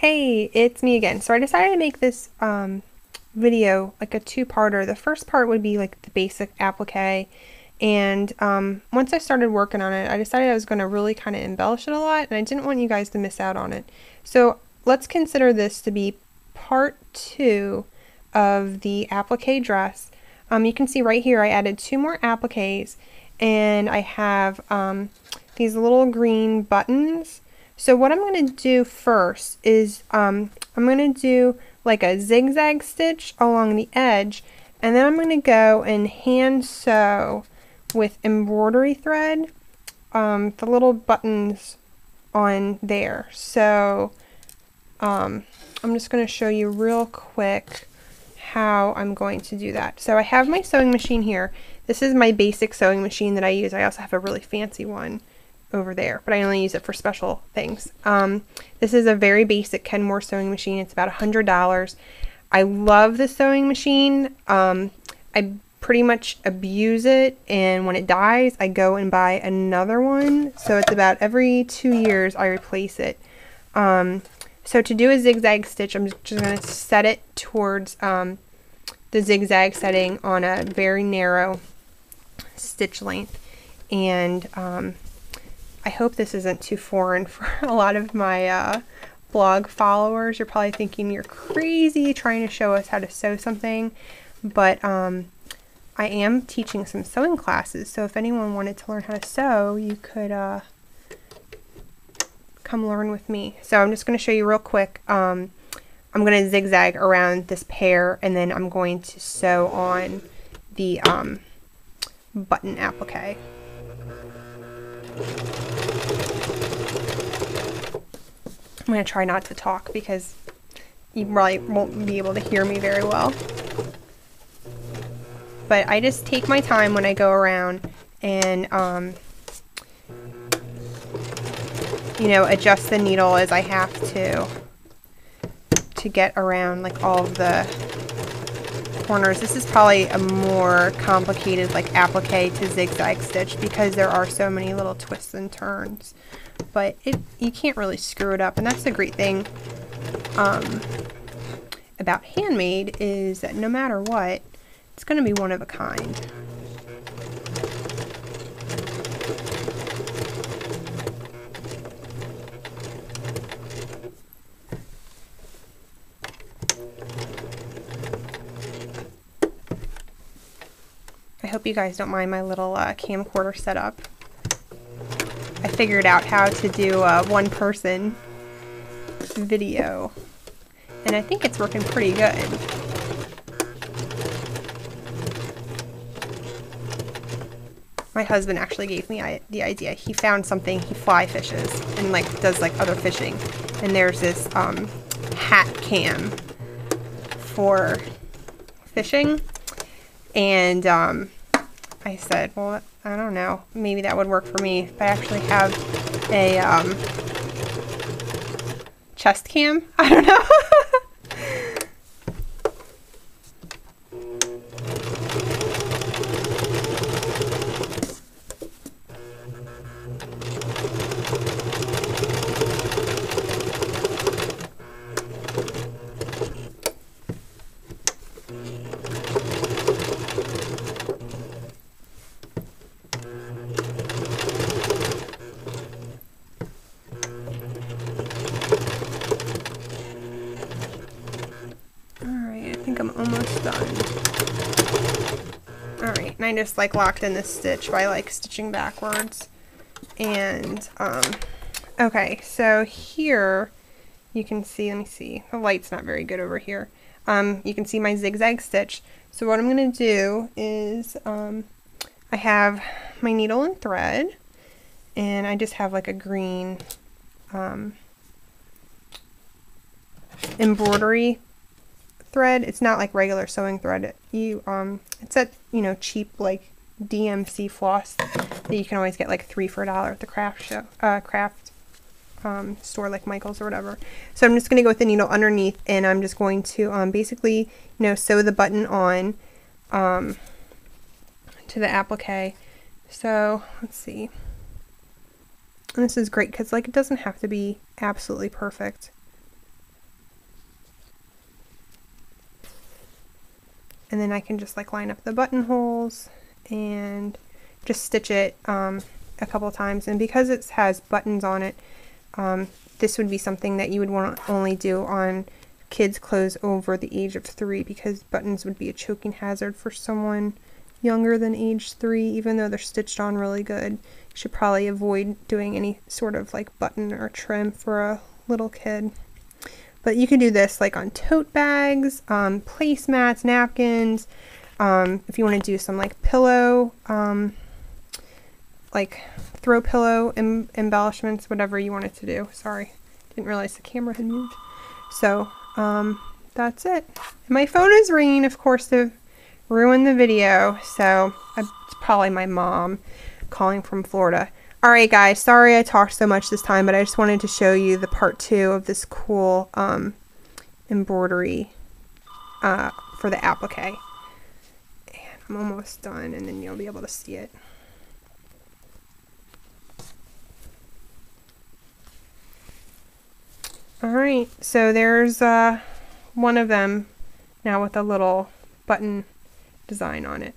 Hey, it's me again. So I decided to make this video like a two-parter. The first part would be like the basic applique, and once I started working on it, I decided I was going to really kind of embellish it a lot, and I didn't want you guys to miss out on it. So let's consider this to be part two of the applique dress. You can see right here I added two more appliques, and I have these little green buttons. So what I'm going to do first is I'm going to do like a zigzag stitch along the edge, and then I'm going to go and hand sew with embroidery thread the little buttons on there. So I'm just going to show you real quick how I'm going to do that. So I have my sewing machine here. This is my basic sewing machine that I use. I also have a really fancy one over there, but I only use it for special things. This is a very basic Kenmore sewing machine. It's about $100. I love the sewing machine. I pretty much abuse it, and when it dies I go and buy another one. So it's about every 2 years I replace it. So to do a zigzag stitch, I'm just going to set it towards the zigzag setting on a very narrow stitch length, and I hope this isn't too foreign for a lot of my blog followers. You're probably thinking you're crazy trying to show us how to sew something, but I am teaching some sewing classes, so if anyone wanted to learn how to sew, you could come learn with me. So I'm just going to show you real quick. I'm going to zigzag around this pair, and then I'm going to sew on the button applique. I'm going to try not to talk because you probably won't be able to hear me very well. But I just take my time when I go around and, you know, adjust the needle as I have to get around like all of the corners. This is probably a more complicated like applique to zigzag stitch because there are so many little twists and turns, but you can't really screw it up, and that's the great thing about handmade is that no matter what, it's going to be one of a kind. I hope you guys don't mind my little camcorder setup. I figured out how to do a one-person video, and I think it's working pretty good. My husband actually gave me the idea. He found something, he fly fishes and like does like other fishing, and there's this hat cam for fishing, and I said, well, I don't know, maybe that would work for me. I actually have a chest cam. I don't know. I'm almost done. Alright, and I just like locked in this stitch by like stitching backwards. And okay, so here you can see, let me see, the light's not very good over here. You can see my zigzag stitch. So what I'm going to do is I have my needle and thread, and I just have like a green embroidery thread. It's not like regular sewing thread. It's that, you know, cheap like DMC floss that you can always get like 3 for $1 at the craft store like Michael's or whatever. So I'm just going to go with the needle underneath, and I'm just going to basically, you know, sew the button on to the applique. So let's see. And this is great because like it doesn't have to be absolutely perfect. and then I can just like line up the buttonholes and just stitch it a couple times. And because it has buttons on it, this would be something that you would want to only do on kids' clothes over the age of 3, because buttons would be a choking hazard for someone younger than age 3. Even though they're stitched on really good, you should probably avoid doing any sort of like button or trim for a little kid. But you can do this like on tote bags, placemats, napkins, if you want to do some like pillow, like throw pillow embellishments, whatever you wanted to do. Sorry, didn't realize the camera had moved. So that's it. My phone is ringing, of course, to ruin the video, so it's probably my mom calling from Florida. Alright guys, sorry I talked so much this time, but I just wanted to show you the part 2 of this cool embroidery for the applique. And I'm almost done, and then you'll be able to see it. Alright, so there's one of them now with a little button design on it.